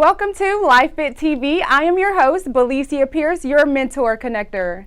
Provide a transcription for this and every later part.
Welcome to Life Fit TV. I am your host, Belicia Pierce, your mentor connector.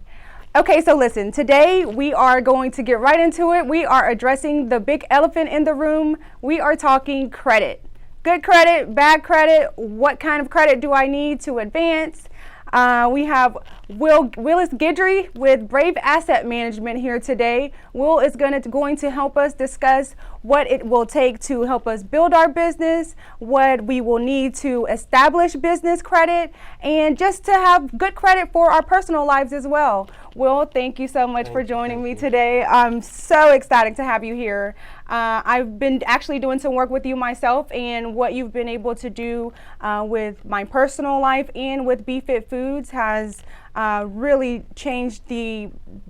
Okay, so listen, today we are going to get right into it. We are addressing the big elephant in the room. We are talking credit. Good credit, bad credit, what kind of credit do I need to advance? We have Willis Guidry with Brave Asset Management here today. Will is going to help us discuss what it will take to help us build our business, what we will need to establish business credit, and just to have good credit for our personal lives as well. Will, thank you so much for joining me today. I'm so excited to have you here. I've been actually doing some work with you myself, and what you've been able to do with my personal life and with BeFit Foods has really changed the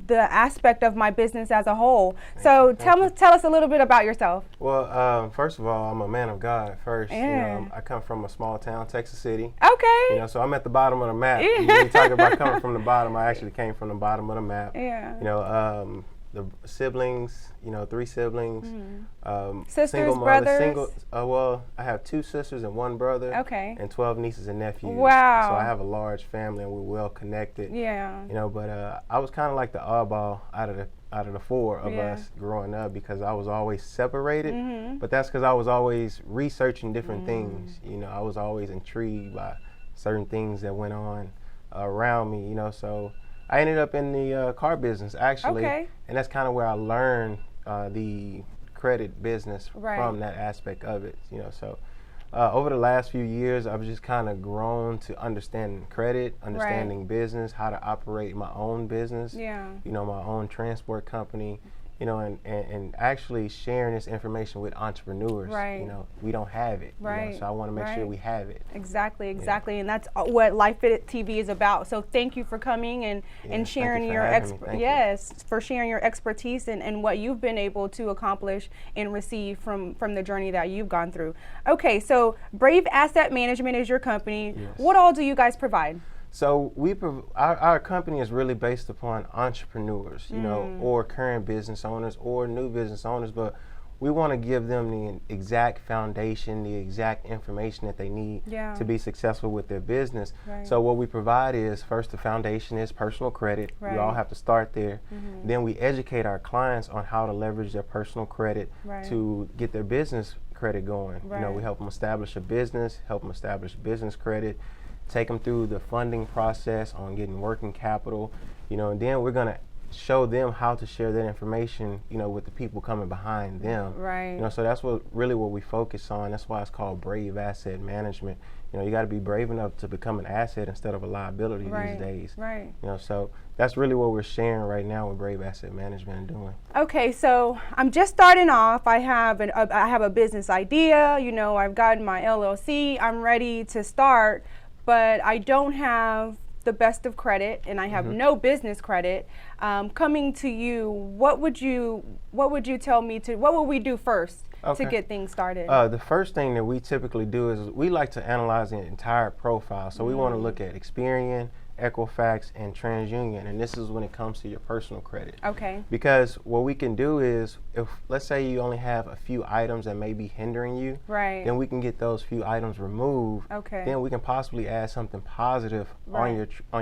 aspect of my business as a whole. So tell us a little bit about yourself. Well, first of all, I'm a man of God first. Yeah. I come from a small town, Texas City. Okay. So I'm at the bottom of the map. Yeah. When you talk about coming from the bottom, I actually came from the bottom of the map. Yeah. The siblings, 3 siblings. Sisters, single brothers? Well, I have 2 sisters and 1 brother. Okay. And 12 nieces and nephews. Wow. So I have a large family and we're well connected. Yeah. But I was kind of like the oddball out of the 4 of us growing up because I was always separated. But that's because I was always researching different things. I was always intrigued by certain things that went on around me. So I ended up in the car business actually, and that's kind of where I learned the credit business from that aspect of it. So over the last few years, I've just kind of grown to understanding credit, understanding business, how to operate my own business. Yeah. My own transport company. And actually sharing this information with entrepreneurs. Right. We don't have it. Right. So I want to make sure we have it. Exactly. And that's what Life Fit TV is about. So thank you for coming and sharing for sharing your expertise and what you've been able to accomplish and receive from the journey that you've gone through. Okay, so Brave Asset Management is your company. Yes. What all do you guys provide? So our company is really based upon entrepreneurs, or current business owners or new business owners, but we want to give them the exact foundation, the exact information that they need to be successful with their business. Right. So what we provide is, first, the foundation is personal credit. Right. We all have to start there. Then we educate our clients on how to leverage their personal credit to get their business credit going. Right. We help them establish a business, help them establish business credit, take them through the funding process on getting working capital, and then we're going to show them how to share that information, with the people coming behind them. Right. So that's what we focus on. That's why it's called Brave Asset Management. You got to be brave enough to become an asset instead of a liability these days. Right. So that's really what we're sharing right now with Brave Asset Management and doing. Okay, so I'm just starting off. I have a business idea. I've gotten my LLC. I'm ready to start. But I don't have the best of credit, and I have no business credit. Coming to you, what would you tell me what would we do first to get things started? The first thing that we typically do is we like to analyze the entire profile. So we want to look at Experian, Equifax, and TransUnion, and this is when it comes to your personal credit. Okay. Because what we can do is, if let's say you only have a few items that may be hindering you, then we can get those few items removed. Okay. Then we can possibly add something positive on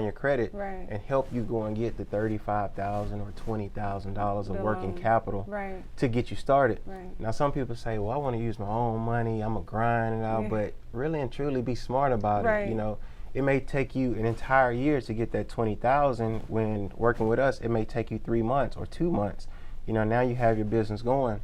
your credit and help you go and get the $35,000 or $20,000 of working capital to get you started. Right. Now some people say, well, I want to use my own money, I'm gonna grind it out, but really and truly be smart about it. It may take you an entire year to get that $20,000. When working with us, it may take you 3 months or 2 months. Now you have your business going.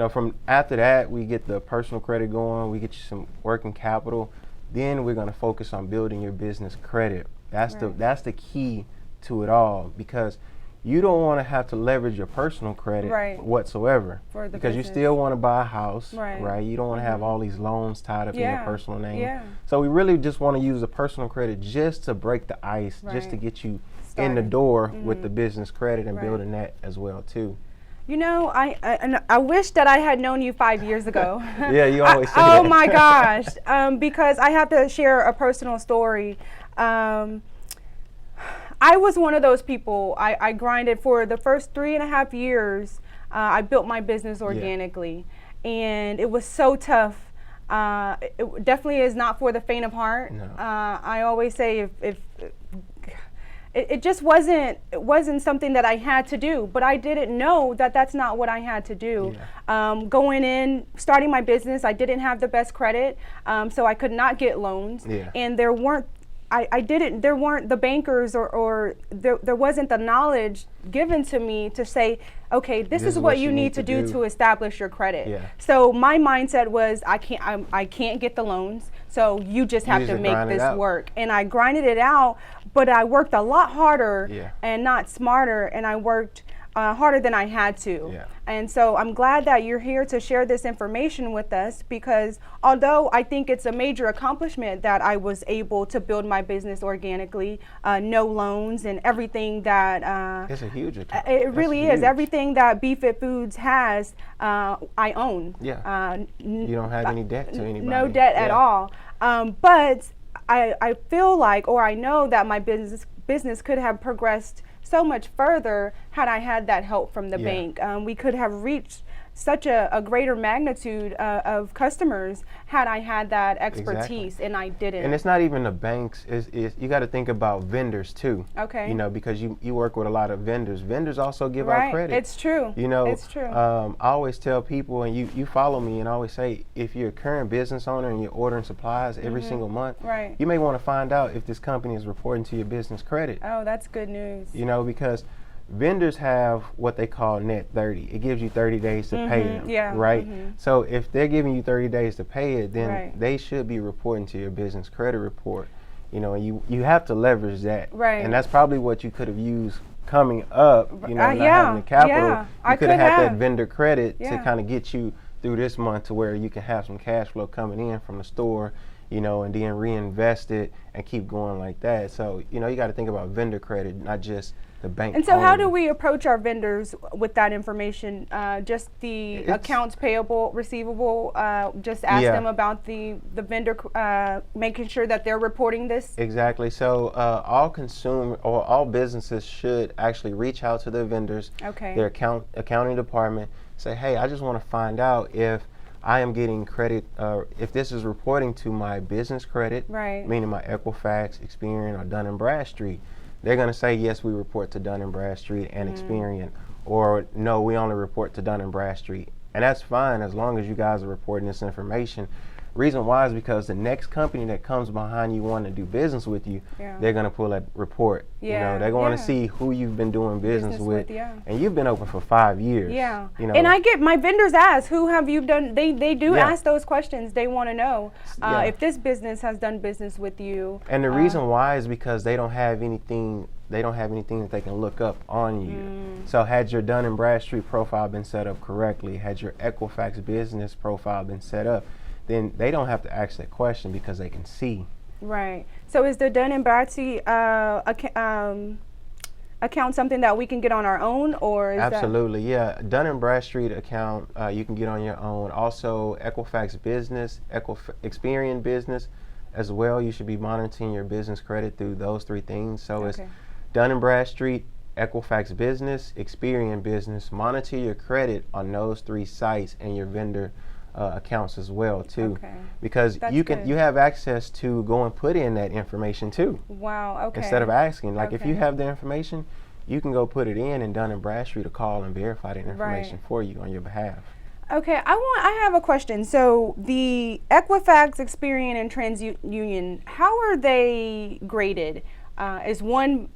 From after that, we get the personal credit going, we get you some working capital. Then we're gonna focus on building your business credit. That's the key to it all, because you don't want to have to leverage your personal credit whatsoever, because you still want to buy a house, right? You don't want to have all these loans tied up in your personal name. Yeah. So we really just want to use the personal credit just to break the ice, just to get you in the door with the business credit and building that as well too. I wish that I had known you 5 years ago. Yeah, you always say that. Oh that. my gosh, because I have to share a personal story. I was one of those people. I grinded for the first 3.5 years. I built my business organically, and it was so tough. It definitely is not for the faint of heart. No. I always say if it just wasn't something that I had to do, but I didn't know that that's not what I had to do. Yeah. Going in, starting my business, I didn't have the best credit, so I could not get loans, Yeah. and there weren't the bankers or there wasn't the knowledge given to me to say, okay, this is what you need to do to establish your credit. Yeah. So my mindset was, I can't get the loans, so you just have to make this work. And I grinded it out, but I worked a lot harder and not smarter, and I worked harder than I had to. Yeah. And so I'm glad that you're here to share this information with us, because although I think it's a major accomplishment that I was able to build my business organically, no loans and everything that it's a huge accomplishment. It really is. Everything that BFit Foods has, I own. Yeah. You don't have any debt to anybody. No debt at all. But I feel like, or I know that my business could have progressed so much further had I had that help from the bank. We could have reached such a greater magnitude of customers had I had that expertise, and I didn't. And it's not even the banks. You got to think about vendors too. Okay. You know, because you work with a lot of vendors. Vendors also give out credit. It's true. You know, it's true. I always tell people, and you follow me, and I always say, if you're a current business owner and you're ordering supplies every single month, you may want to find out if this company is reporting to your business credit. Oh, that's good news. You know, because vendors have what they call net 30. It gives you 30 days to pay them, right? So if they're giving you 30 days to pay it, then they should be reporting to your business credit report. You know, and you have to leverage that. Right. And that's probably what you could have used coming up, you know, not having the capital. You could have had that vendor credit to kind of get you through this month to where you can have some cash flow coming in from the store, you know, and then reinvest it and keep going like that. So, you know, you got to think about vendor credit, not just the bank. And so how do we approach our vendors with that information? Just the accounts payable, receivable, just ask them about the vendor, making sure that they're reporting this? Exactly. So all businesses should actually reach out to their vendors, their accounting department, say, hey, I just want to find out if I am getting credit, if this is reporting to my business credit, meaning my Equifax, Experian, or Dun & Bradstreet. They're going to say, yes, we report to Dun & Bradstreet and Experian, or no, we only report to Dun & Bradstreet. And that's fine as long as you guys are reporting this information. Reason why is because the next company that comes behind you wanting to do business with you, they're going to pull that report. You know, they're going to see who you've been doing business with. And you've been open for 5 years. You know. And I get my vendors ask, who have you done? They do ask those questions. They want to know if this business has done business with you. And the reason why is because they don't have anything. They don't have anything that they can look up on you. So had your Dun & Bradstreet profile been set up correctly, had your Equifax business profile been set up, then they don't have to ask that question because they can see. Right. So is the Dun & Bradstreet account something that we can get on our own, or is Absolutely, yeah. Dun & Bradstreet account you can get on your own. Also, Equifax Business, Experian Business as well. You should be monitoring your business credit through those three things. So it's Dun & Bradstreet, Equifax Business, Experian Business. Monitor your credit on those three sites and your vendor accounts as well too, because you have access to go and put in that information too. Wow. Okay. Instead of asking, like if you have the information, you can go put it in, and Dun & Bradstreet to call and verify that information for you on your behalf. Okay, I have a question. So the Equifax, Experian, and TransUnion, how are they graded? Is one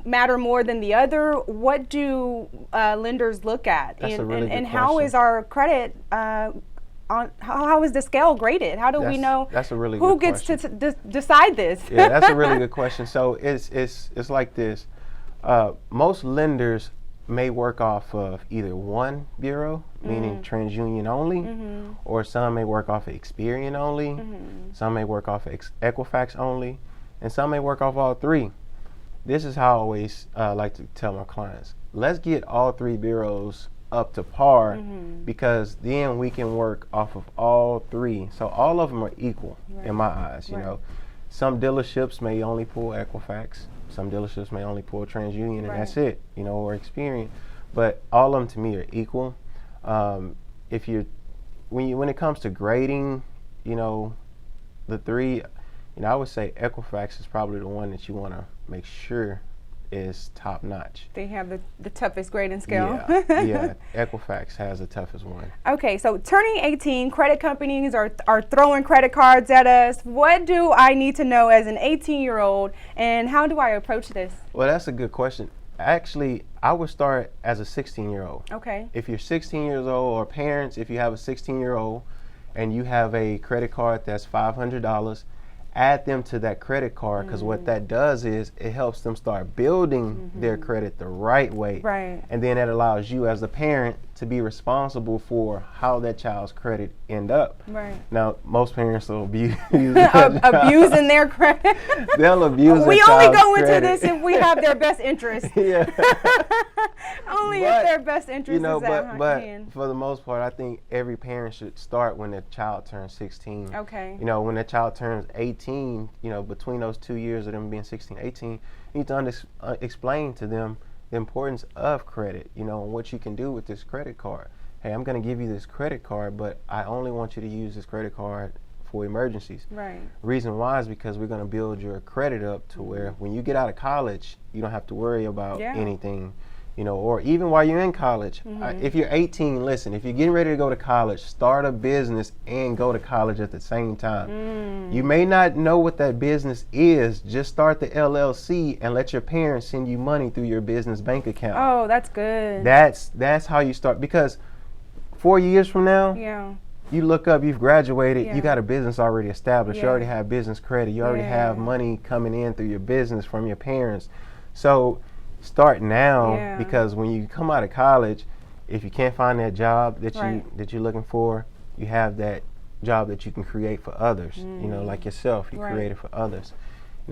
matter more than the other? What do lenders look at? That's a really good and how question. is our credit how is the scale graded? How do we know that's a really who good gets question. to decide this? Yeah, that's a really good question. So it's like this. Most lenders may work off of either one bureau, meaning TransUnion only, or some may work off of Experian only, some may work off of Equifax only, and some may work off all three. This is how I always like to tell my clients, let's get all three bureaus up to par, because then we can work off of all three. So all of them are equal in my eyes. You know, some dealerships may only pull Equifax, some dealerships may only pull TransUnion, and that's it, you know, or Experian. But all of them to me are equal. If you're when it comes to grading, the three, I would say Equifax is probably the one that you want to make sure is top notch. They have the toughest grading scale. Yeah, Equifax has the toughest one. Okay, so turning 18, credit companies are throwing credit cards at us. What do I need to know as an 18-year-old, and how do I approach this? Well, that's a good question. Actually, I would start as a 16-year-old. Okay. If you're 16 years old, or parents, if you have a 16-year-old and you have a credit card that's $500, add them to that credit card, because what that does is it helps them start building their credit the right way. Right. And then that allows you as a parent to be responsible for how that child's credit end up. Right. Now, most parents will abuse abusing their credit. They'll abuse We their only child's go into credit. this if we have their best interest. Yeah. Only But, if their best interest is at but hand. for the most part, I think every parent should start when their child turns 16. Okay. When their child turns 18, between those 2 years of them being 16, 18, you need to explain to them the importance of credit, and what you can do with this credit card. Hey, I'm going to give you this credit card, but I only want you to use this credit card for emergencies. Right. Reason why is because we're going to build your credit up to where when you get out of college, you don't have to worry about anything, or even while you're in college. If you're 18, listen, if you're getting ready to go to college, start a business and go to college at the same time. You may not know what that business is, just start the LLC and let your parents send you money through your business bank account. Oh, that's good. That's how you start, because 4 years from now, you look up, you've graduated, you got a business already established, you already have business credit, you already have money coming in through your business from your parents. So start now, because when you come out of college, if you can't find that job that you're looking for, you have that job that you can create for others, like yourself, you create it for others.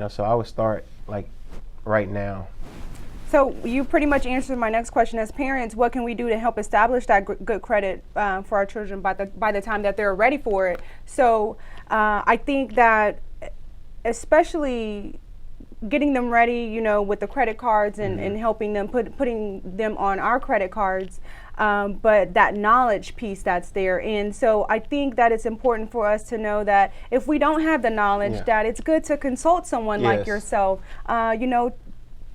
So I would start like right now. So you pretty much answered my next question. As parents, what can we do to help establish that good credit for our children by the time that they're ready for it? So I think that especially getting them ready, with the credit cards and helping them putting them on our credit cards, but that knowledge piece that's there. And so I think that it's important for us to know that if we don't have the knowledge, that it's good to consult someone like yourself.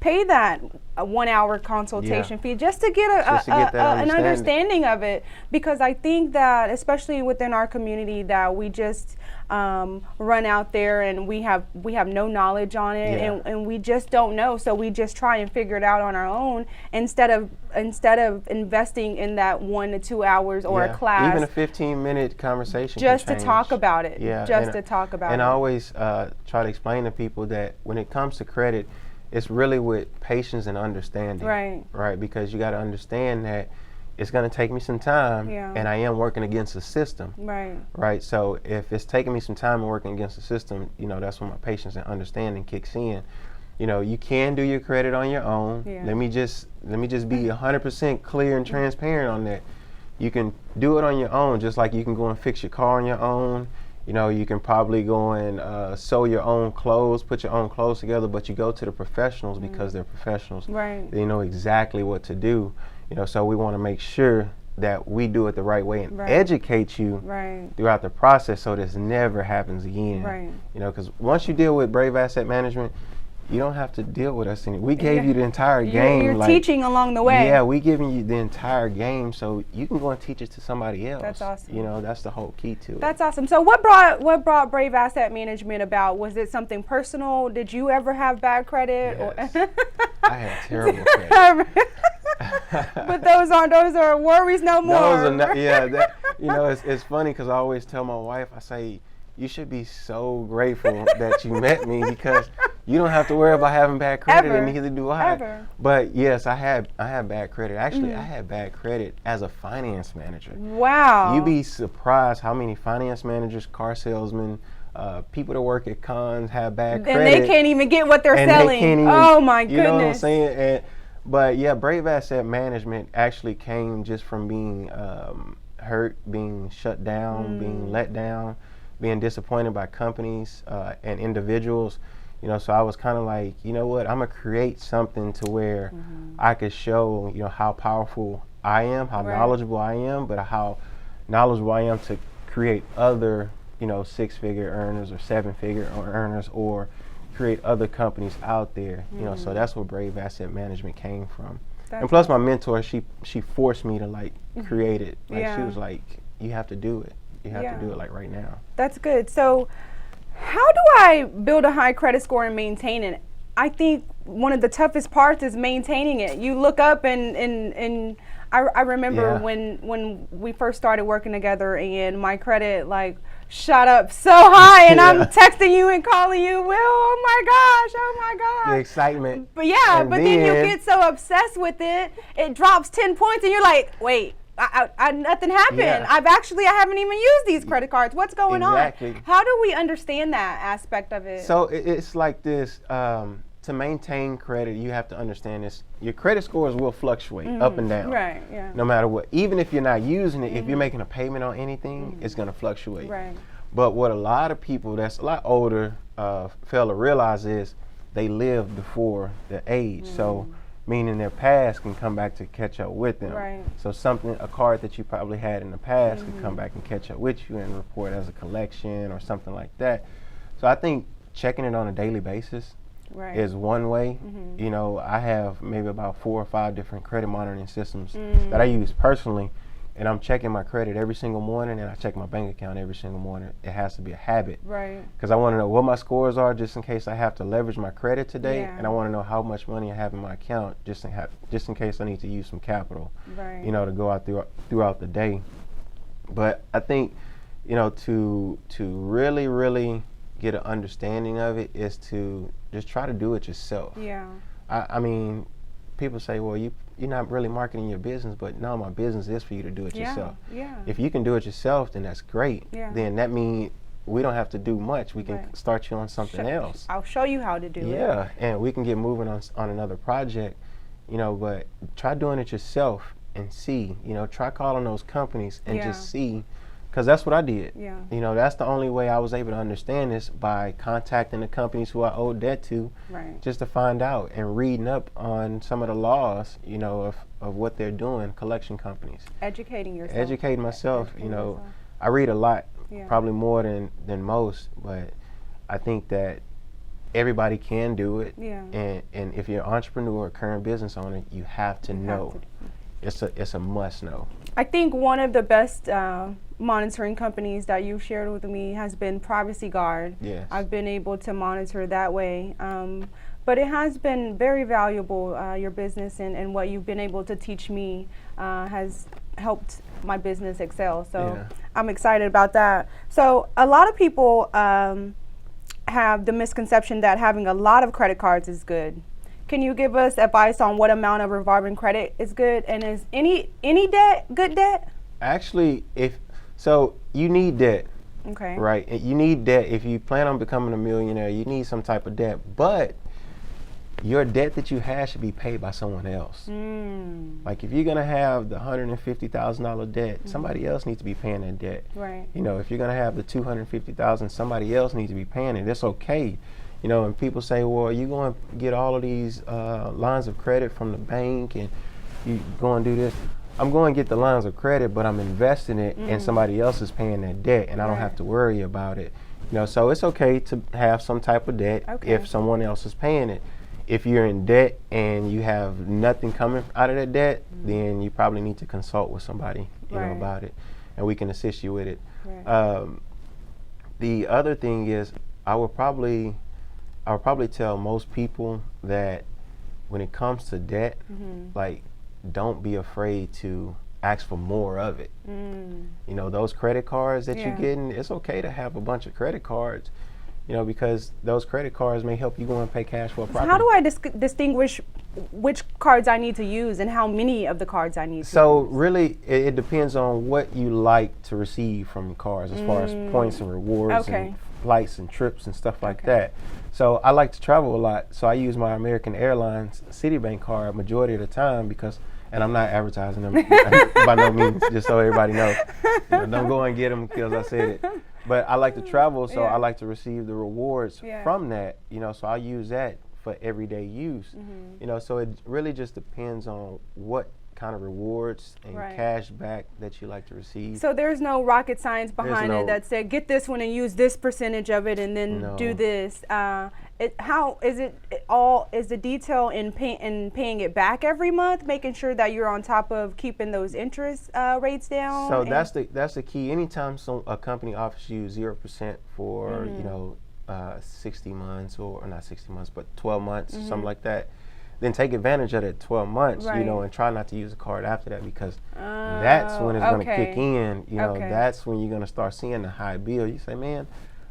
Pay that 1 hour consultation fee just to get an understanding of it, because I think that especially within our community that we just run out there and we have no knowledge on it, and we just don't know, so we just try and figure it out on our own instead of investing in that 1 to 2 hours or a class, even a 15-minute conversation just to talk about it. To talk about it. And I always try to explain to people that when it comes to credit, it's really with patience and understanding. Right, because you got to understand that it's going to take me some time, and I am working against the system. Right. So if it's taking me some time and working against the system, that's when my patience and understanding kicks in. You can do your credit on your own. Let me just be 100% clear and transparent on that. You can do it on your own, just like you can go and fix your car on your own. You can probably go and sew your own clothes, put your own clothes together, but you go to the professionals because they're professionals. They know exactly what to do. So we want to make sure that we do it the right way and educate you throughout the process so this never happens again. Because once you deal with Brave Asset Management, you don't have to deal with us anymore. We gave you the entire game. You're teaching along the way. Yeah, we giving you the entire game, so you can go and teach it to somebody else. That's awesome. That's the whole key to it. That's awesome. So what brought Brave Asset Management about? Was it something personal? Did you ever have bad credit? Yes. I had terrible credit. But those are worries no more. Those are not, it's funny because I always tell my wife, I say, you should be so grateful that you met me, because you don't have to worry about having bad credit, and neither do I. Ever. But yes, I had bad credit. Actually, I had bad credit as a finance manager. Wow. You'd be surprised how many finance managers, car salesmen, people that work at cons have bad credit. And they can't even get what they're selling. Oh my goodness. You know what I'm saying? But yeah, Brave Asset Management actually came just from being hurt, being shut down, being let down, being disappointed by companies and individuals. So I was kind of like, you know what, I'm gonna create something to where I could show, how powerful I am, how knowledgeable I am, but how knowledgeable I am to create other, 6-figure earners or 7-figure earners, or create other companies out there. So that's where Brave Asset Management came from. And plus, my mentor, she forced me to like create it. Like she was like, you have to do it. You have to do it like right now. That's good. So how do I build a high credit score and maintain it? I think one of the toughest parts is maintaining it. You look up and I remember when we first started working together and my credit like shot up so high and I'm texting you and calling you, Will, oh my gosh. The excitement. But then you get so obsessed with it, it drops 10 points and you're like, wait, nothing happened. Yeah. I haven't even used these credit cards. What's going on? Exactly. How do we understand that aspect of it? So it's like this. To maintain credit, you have to understand this. Your credit scores will fluctuate up and down. Right, yeah. No matter what. Even if you're not using it, if you're making a payment on anything, it's going to fluctuate. Right. But what a lot of people that's a lot older fail to realize is they live before their age. So meaning their past can come back to catch up with them. Right. So a card that you probably had in the past can come back and catch up with you and report as a collection or something like that. So I think checking it on a daily basis is one way. I have maybe about 4 or 5 different credit monitoring systems that I use personally, and I'm checking my credit every single morning, and I check my bank account every single morning. It has to be a habit, right? Because I want to know what my scores are, just in case I have to leverage my credit today, and I want to know how much money I have in my account, just in case I need to use some capital, right? To go out throughout the day. But I think, to really get an understanding of it is to just try to do it yourself. Yeah. I mean, people say, well, you're not really marketing your business, but no, my business is for you to do it yourself. Yeah. If you can do it yourself, then that's great. Yeah. Then that means we don't have to do much. We can start you on something else. I'll show you how to do it. Yeah, and we can get moving on another project, but try doing it yourself and see, try calling those companies and just see. Because that's what I did. Yeah. That's the only way I was able to understand this, by contacting the companies who I owe debt to, just to find out and reading up on some of the laws, of what they're doing, collection companies. Educating yourself. Educating myself, I read a lot, probably more than most, but I think that everybody can do it. Yeah. And if you're an entrepreneur or current business owner, you have to know. It's a must know. I think one of the best monitoring companies that you've shared with me has been Privacy Guard. Yes. I've been able to monitor that way. But it has been very valuable, your business and what you've been able to teach me has helped my business excel. So I'm excited about that. So a lot of people have the misconception that having a lot of credit cards is good. Can you give us advice on what amount of revolving credit is good, and is any debt good debt? Actually, you need debt. Okay. Right. You need debt if you plan on becoming a millionaire. You need some type of debt, but your debt that you have should be paid by someone else. Like if you're gonna have the $150,000 debt, somebody else needs to be paying that debt. Right. If you're gonna have the $250,000, somebody else needs to be paying it. That's okay. And people say, well, you're going to get all of these lines of credit from the bank and you go and do this. I'm going to get the lines of credit, but I'm investing it and somebody else is paying that debt and I don't have to worry about it. So it's okay to have some type of debt if someone else is paying it. If you're in debt and you have nothing coming out of that debt, then you probably need to consult with somebody about it, and we can assist you with it. Right. The other thing is, I would probably tell most people that when it comes to debt, like, don't be afraid to ask for more of it. Those credit cards that you're getting, it's okay to have a bunch of credit cards, because those credit cards may help you go and pay cash for a property. How do I distinguish which cards I need to use and how many of the cards I need to use? So really, it depends on what you like to receive from cards as far as points and rewards and flights and trips and stuff like that. So I like to travel a lot, so I use my American Airlines Citibank card majority of the time and I'm not advertising them by no means, just so everybody knows. Don't go and get them because I said it. But I like to travel, so I like to receive the rewards from that, so I use that for everyday use. So it really just depends on what kind of rewards and cash back that you like to receive. So there's no rocket science behind it that said get this one and use this percentage of it and then do this. How is it all? Is the detail in paying it back every month, making sure that you're on top of keeping those interest rates down? So that's the key. Anytime a company offers you 0% for 60 months or not 60 months, but 12 months, something like that, then take advantage of that 12 months, and try not to use the card after that, because that's when it's going to kick in. That's when you're going to start seeing the high bill. You say, man,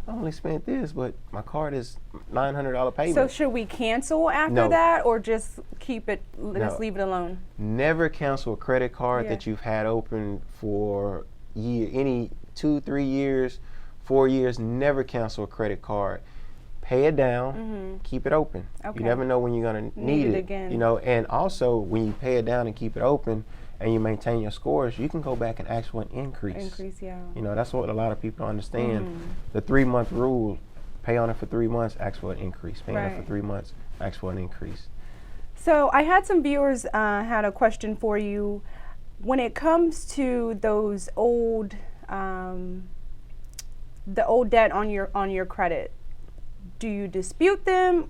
I only spent this, but my card is $900 payment. So should we cancel after that, or just keep it, just leave it alone? Never cancel a credit card that you've had open for any 2, 3 years, 4 years. Never cancel a credit card. Pay it down, keep it open. You never know when you're going to need it again. And also when you pay it down and keep it open and you maintain your scores, you can go back and ask for an increase. That's what a lot of people don't understand. The 3-month rule: pay on it for 3 months, ask for an increase. Pay on it for 3 months, ask for an increase. So I had some viewers had a question for you. When it comes to those old, the old debt on your credit, do you dispute them?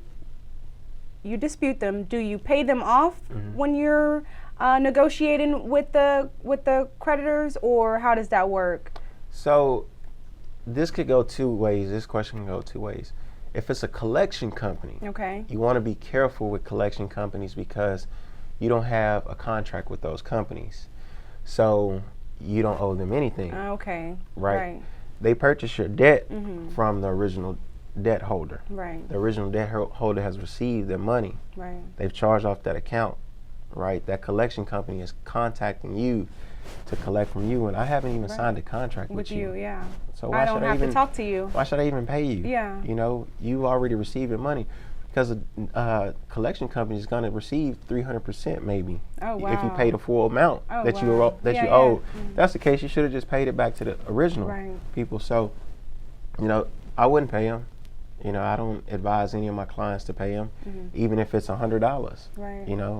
You dispute them. Do you pay them off when you're negotiating with the creditors, or how does that work? So this could go two ways. This question can go two ways. If it's a collection company, you want to be careful with collection companies because you don't have a contract with those companies, so you don't owe them anything. Right. They purchase your debt from the original debt holder. The original debt holder has received their money. They've charged off that account. That collection company is contacting you to collect from you, and I haven't even signed a contract with you. So why I don't have to talk to you. Why should I even pay you? You already received your money, because a collection company is going to receive 300% maybe. If you pay the full amount that you owe. That's the case. You should have just paid it back to the original people. So, I wouldn't pay them. I don't advise any of my clients to pay them, even if it's $100.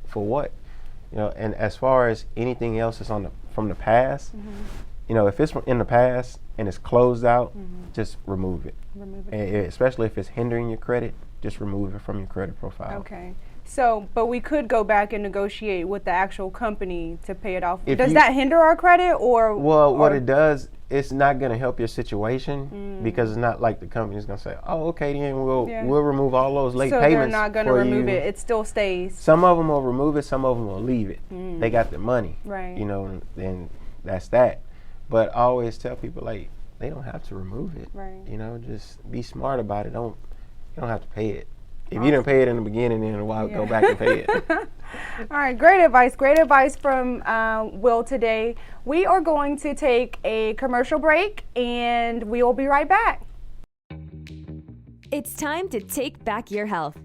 For what? And as far as anything else that's from the past, if it's in the past and it's closed out, just remove it. And especially if it's hindering your credit, just remove it from your credit profile. So, but we could go back and negotiate with the actual company to pay it off. Does that hinder our credit, or? Well, what it does, it's not going to help your situation, because it's not like the company's going to say, oh, okay, then we'll remove all those late payments. So they're not going to remove it. It still stays. Some of them will remove it. Some of them will leave it. They got the money. And that's that. But I always tell people, they don't have to remove it. Just be smart about it. You don't have to pay it. If you didn't pay it in the beginning, then why go back and pay it? All right, great advice from Will today. We are going to take a commercial break, and we will be right back. It's time to take back your health.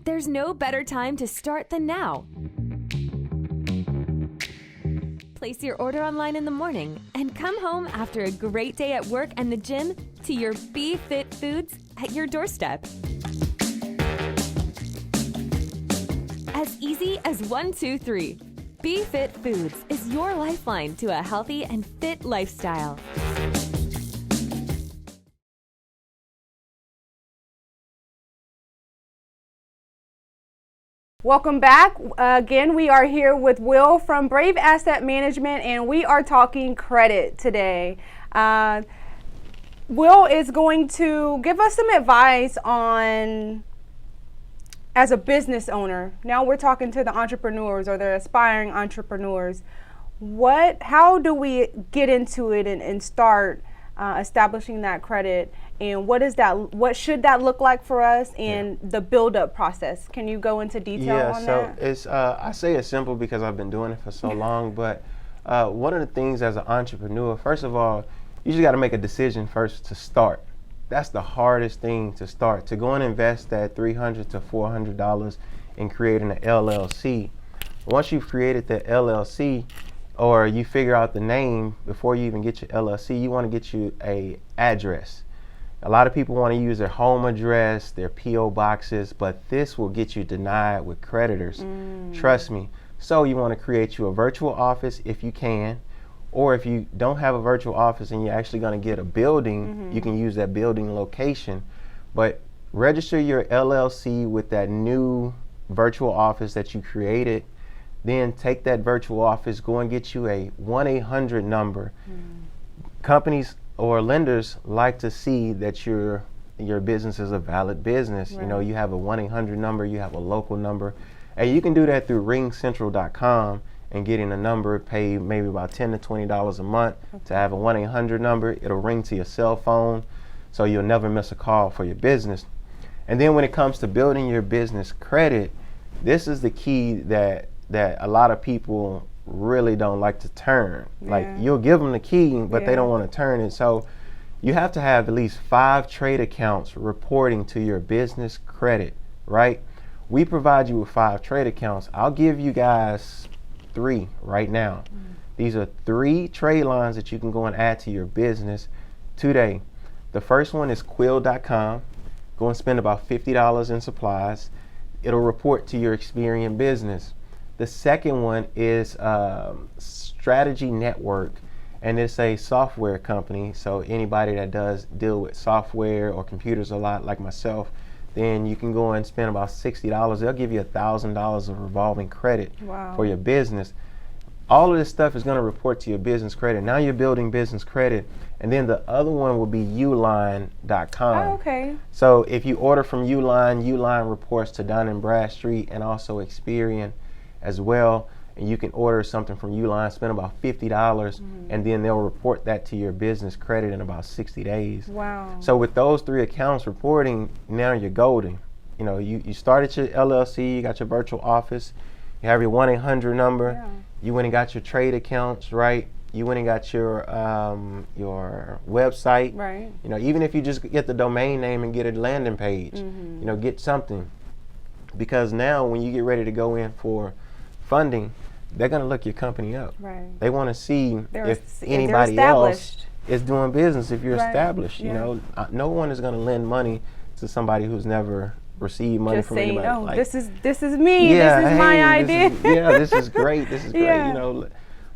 There's no better time to start than now. Place your order online in the morning and come home after a great day at work and the gym to your BeFit Foods at your doorstep. As easy as 1, 2, 3. BeFit Foods is your lifeline to a healthy and fit lifestyle. Welcome back. Again, we are here with Will from Brave Asset Management, and we are talking credit today. Will is going to give us some advice on, as a business owner, now we're talking to the entrepreneurs or the aspiring entrepreneurs, how do we get into it and start establishing that credit, and what should that look like for us, and the build-up process? Can you go into detail on that? It's I say it's simple because I've been doing it for so long, but one of the things as an entrepreneur, first of all, you just got to make a decision first to start. That's the hardest thing, to start. To go and invest that $300 to $400 in creating an LLC. Once you've created the LLC, or you figure out the name before you even get your LLC, you want to get you a address. A lot of people want to use their home address, their P.O. boxes, but this will get you denied with creditors. Trust me. So you want to create you a virtual office if you can, or if you don't have a virtual office and you're actually going to get a building, you can use that building location. But register your LLC with that new virtual office that you created. Then take that virtual office, go and get you a 1-800 number. Companies or lenders like to see that your business is a valid business. Right. You know, you have a 1-800 number, you have a local number, and you can do that through ringcentral.com and getting a number, pay maybe about $10 to $20 a month to have a 1-800 number. It'll ring to your cell phone, so you'll never miss a call for your business. And then when it comes to building your business credit, this is the key that a lot of people really don't like to turn. Yeah. Like, you'll give them the key, but they Yeah. don't want to turn it. So you have to have at least 5 trade accounts reporting to your business credit, right? We provide you with 5 trade accounts. I'll give you guys 3 right now. These are 3 trade lines that you can go and add to your business today. The first one is Quill.com. Go and spend about $50 in supplies. It'll report to your Experian business. The second one is Strategy Network, and it's a software company. So anybody that does deal with software or computers a lot, like myself, then you can go and spend about $60. They'll give you $1,000 of revolving credit Wow. for your business. All of this stuff is going to report to your business credit. Now you're building business credit. And then the other one will be Uline.com. Oh, okay. So if you order from Uline, Uline reports to Dun & Bradstreet and also Experian as well. And you can order something from Uline, spend about $50, and then they'll report that to your business credit in about 60 days. Wow. So with those 3 accounts reporting, now you're golden. You know, you started your LLC, you got your virtual office, you have your 1-800 number, Yeah. you went and got your trade accounts, right? You went and got your website. Right. You know, even if you just get the domain name and get a landing page, you know, get something. Because now when you get ready to go in for funding, they're going to look your company up. Right. They want to see if they're anybody else established. is doing business, if you're Right. established. Yeah. You know, no one is going to lend money to somebody who's never received money Just from saying, anybody. oh, Like, this is me. yeah, this is hey, my this idea. this is great. This is great. Yeah. You know,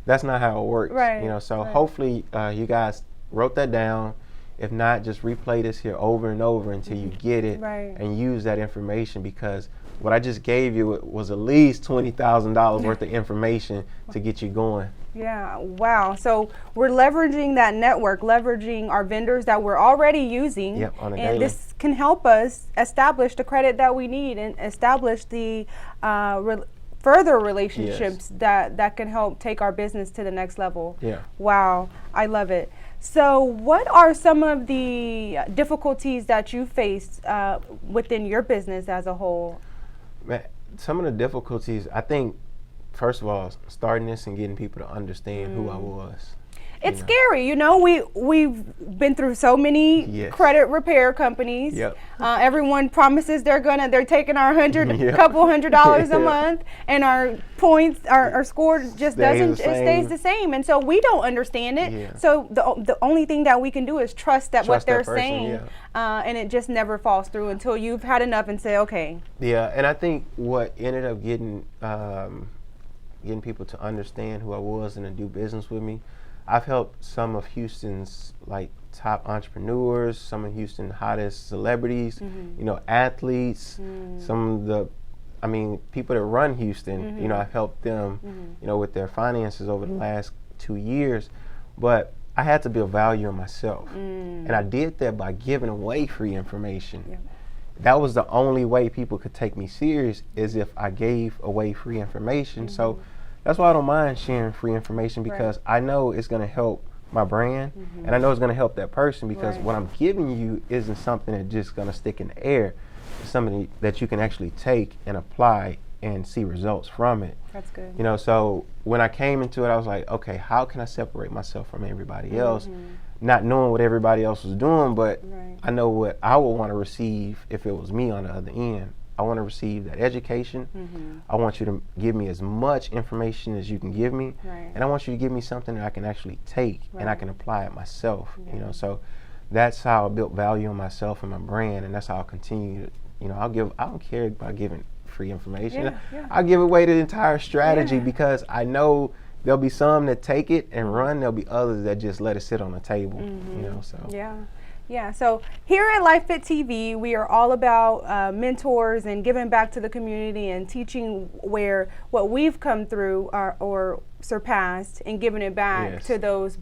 that's not how it works. Right, You know, so right. hopefully you guys wrote that down. If not, just replay this here over and over until you get it Right. and use that information, because what I just gave you was at least $20,000 worth of information to get you going. Yeah, wow. So we're leveraging that network, leveraging our vendors that we're already using. Yep, on a and daily. this can help us establish the credit that we need and establish the further relationships that can help take our business to the next level. Yeah. Wow, I love it. So what are some of the difficulties that you faced within your business as a whole? Man, some of the difficulties, I think, first of all, starting this and getting people to understand who I was. It's know. scary, you know. We've been through so many Yes. credit repair companies. Yep. Everyone promises they're taking our Yep. couple $100 a Yeah. month, and our points, our score just Stays it the stays same. the same, and so we don't understand it. Yeah. So the only thing that we can do is trust what Trust that they're person, saying, and it just never falls through until you've had enough and say, okay. Yeah, and I think what ended up getting people to understand who I was and to do business with me, I've helped some of Houston's like top entrepreneurs, some of Houston's hottest celebrities, you know, athletes, some of the, I mean, people that run Houston, you know, I've helped them, you know, with their finances over the last 2 years. But I had to build value in myself. And I did that by giving away free information. Yeah. That was the only way people could take me serious, is if I gave away free information. So that's why I don't mind sharing free information, because I know it's going to help my brand, and I know it's going to help that person, because what I'm giving you isn't something that's just going to stick in the air. It's something that you can actually take and apply and see results from it. That's good. You know, so when I came into it, I was like, okay, how can I separate myself from everybody else? Not knowing what everybody else was doing, but I know what I would want to receive if it was me on the other end. I want to receive that education. I want you to give me as much information as you can give me, and I want you to give me something that I can actually take and I can apply it myself. You know, so that's how I built value in myself and my brand, and that's how I'll continue to, you know, I don't care about giving free information. Yeah, yeah. I'll give away the entire strategy Yeah. because I know there'll be some that take it and run. There'll be others that just let it sit on the table. You know, so Yeah. Yeah, so here at LifeFit TV, we are all about mentors and giving back to the community and teaching where what we've come through or surpassed and giving it back Yes. to those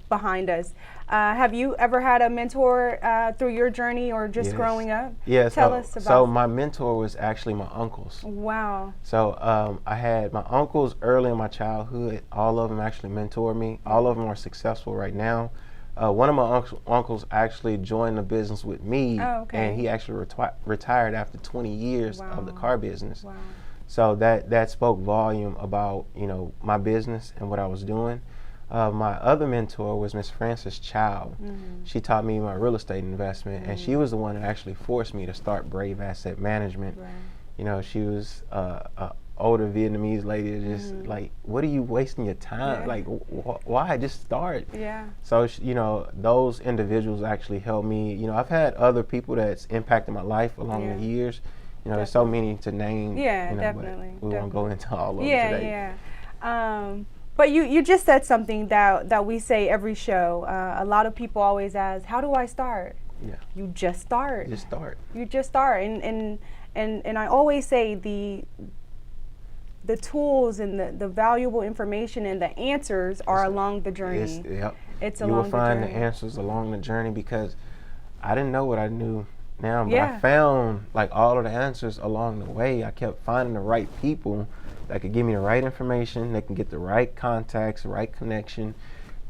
behind us. Have you ever had a mentor through your journey or just Yes. growing up? Yes. Tell us about. So my mentor was actually my uncles. Wow. So I had my uncles early in my childhood. All of them actually mentored me. All of them are successful right now. One of my uncles actually joined the business with me, and he actually retired after 20 years of the car business. Wow. So that spoke volume about, you know, my business and what I was doing. My other mentor was Miss Frances Child. She taught me my real estate investment, and she was the one that actually forced me to start Brave Asset Management. Right. You know, she was a older Vietnamese lady, just like, what are you wasting your time? Yeah. Like, why? Just start. Yeah. So, you know, those individuals actually helped me. You know, I've had other people that's impacted my life along the years. You know, there's so many to name. Yeah, you know, definitely. But we won't go into all of them Yeah, today. yeah. But you just said something that we say every show. A lot of people always ask, how do I start? Yeah. You just start. Just start. You just start. And I always say the tools and the valuable information and the answers are along the journey. It's you along will the find journey. the answers along the journey, because I didn't know what I knew now, but Yeah. I found like all of the answers along the way. I kept finding the right people that could give me the right information, that can get the right contacts, the right connection,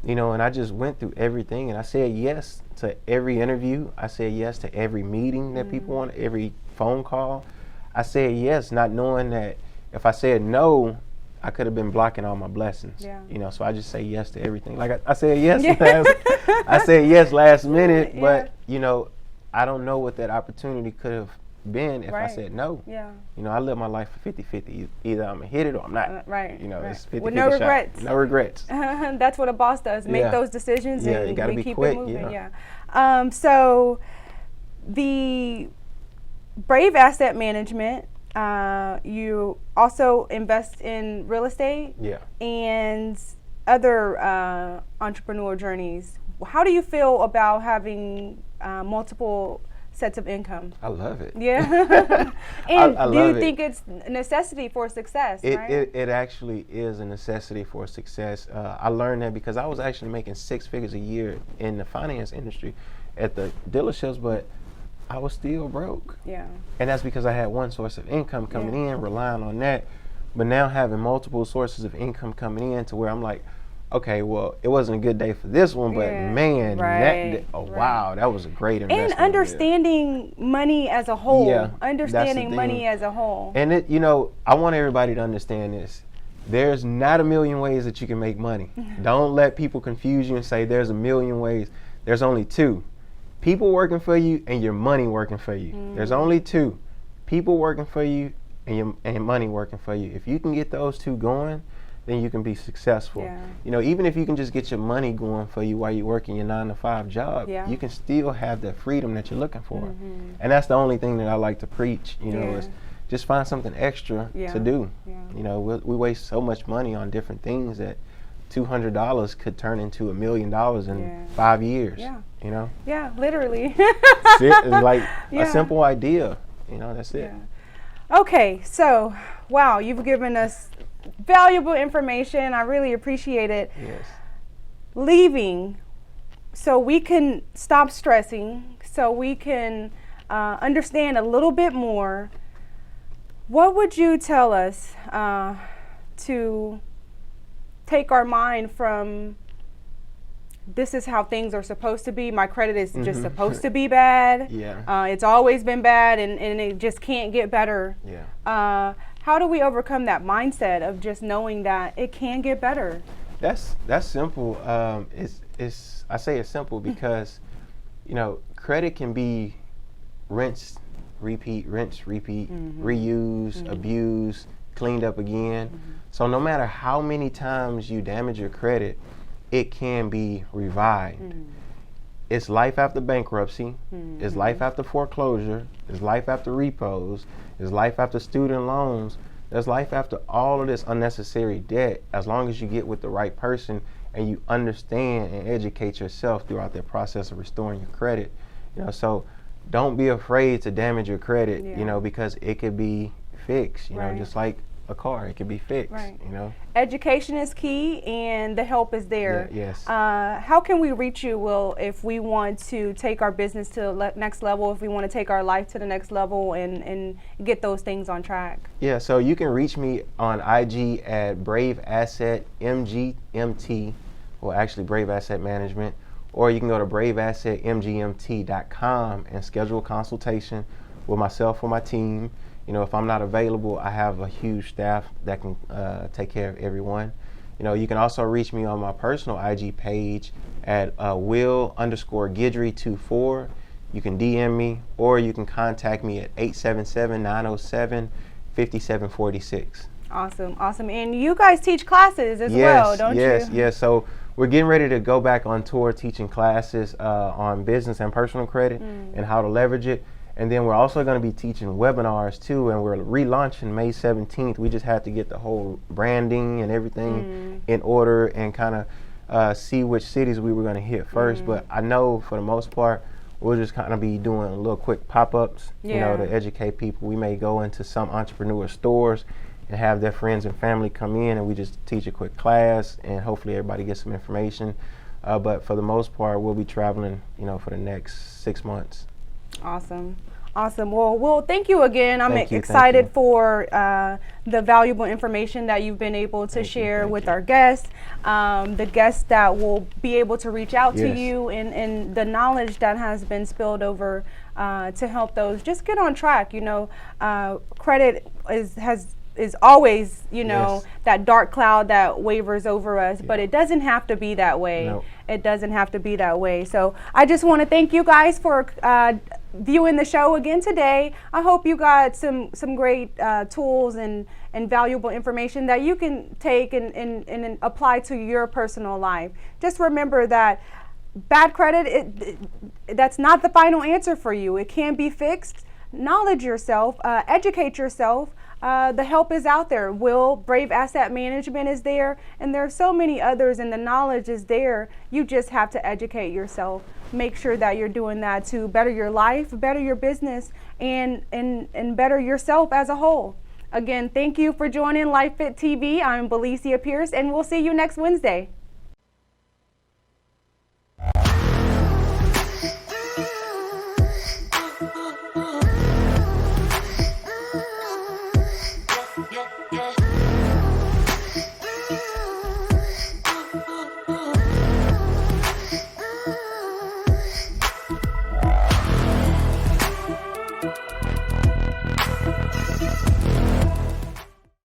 you know, and I just went through everything, and I said yes to every interview. I said yes to every meeting that people want, every phone call. I said yes, not knowing that if I said no, I could have been blocking all my blessings. Yeah. You know, so I just say yes to everything. Like I said yes I said yes last minute, but you know, I don't know what that opportunity could have been if I said no. Yeah. You know, I live my life for 50-50. Either I'm gonna hit it or I'm not. Right. You know, right. it's 50-50 With no shot. regrets. No regrets. That's what a boss does. Make Yeah. those decisions Yeah, and you gotta we be keep quick, it moving. yeah. Yeah. So the Brave Asset Management, you also invest in real estate Yeah. and other entrepreneurial journeys. How do you feel about having multiple sets of income? I love it. Yeah. And I do you love it. think it's a necessity for success, right? It actually is a necessity for success. I learned that because I was actually making 6 figures a year in the finance industry at the dealerships, but I was still broke. Yeah. And that's because I had one source of income coming in, relying on that. But now having multiple sources of income coming in to where I'm like, okay, well, it wasn't a good day for this one, but man, wow, that was a great investment. And understanding money as a whole. Yeah, Understanding that's the money thing. as a whole. And it, you know, I want everybody to understand this. There's not a million ways that you can make money. Don't let people confuse you and say there's a million ways. There's only 2. People working for you and your money working for you. There's only 2. People working for you and your money working for you. If you can get those 2 going, then you can be successful. Yeah. You know, even if you can just get your money going for you while you're working your 9-to-5 job, you can still have that freedom that you're looking for. And that's the only thing that I like to preach, you know, is just find something extra to do. Yeah. You know, we waste so much money on different things that $200 could turn into $1 million in 5 years. Yeah. You know? Yeah, literally. It's like Yeah. a simple idea. You know, that's it. Yeah. Okay, so wow, you've given us valuable information. I really appreciate it. Yes. Leaving so we can stop stressing, so we can understand a little bit more. What would you tell us to take our mind from this is how things are supposed to be, my credit is just supposed to be bad, it's always been bad and it just can't get better. How do we overcome that mindset of just knowing that it can get better? That's simple. It's I say it's simple because, you know, credit can be rinse, repeat, reuse, abuse, cleaned up again. So no matter how many times you damage your credit, it can be revived. it's life after bankruptcy, it's life after foreclosure, it's life after repos, it's life after student loans. There's life after all of this unnecessary debt, as long as you get with the right person and you understand and educate yourself throughout that process of restoring your credit. So don't be afraid to damage your credit, because it could be fixed, just like a car, it could be fixed, Education is key and the help is there. Yes. How can we reach you, Will, if we want to take our business to the next level, if we want to take our life to the next level and get those things on track? Yeah, so you can reach me on IG at Brave Asset MGMT, or actually Brave Asset Management, or you can go to braveassetmgmt.com and schedule a consultation with myself or my team. If I'm not available, I have a huge staff that can take care of everyone. You can also reach me on my personal IG page at Will_Guidry24. You can DM me, or you can contact me at 877-907-5746. Awesome. And you guys teach classes as well, don't you? Yes. So we're getting ready to go back on tour teaching classes on business and personal credit and how to leverage it. And then we're also going to be teaching webinars too, and we're relaunching May 17th. We just had to get the whole branding and everything in order and kind of see which cities we were going to hit first. But I know for the most part, we'll just kind of be doing little quick pop-ups, to educate people. We may go into some entrepreneur stores and have their friends and family come in, and we just teach a quick class, and hopefully everybody gets some information. But for the most part, we'll be traveling, for the next 6 months. Awesome. Well, thank you again. I'm excited for the valuable information that you've been able to share with our guests, the guests that will be able to reach out to you, and the knowledge that has been spilled over to help those just get on track. Credit is always, that dark cloud that wavers over us, but it doesn't have to be that way. No. It doesn't have to be that way. So I just want to thank you guys for viewing the show again today. I hope you got some great tools and valuable information that you can take and apply to your personal life. Just remember that bad credit, that's not the final answer for you. It can be fixed. Knowledge yourself, educate yourself. The help is out there. Brave Asset Management is there, and there are so many others, and the knowledge is there. You just have to educate yourself. Make sure that you're doing that to better your life, better your business, and better yourself as a whole. Again, thank you for joining LifeFit TV. I'm Belicia Pierce, and we'll see you next Wednesday.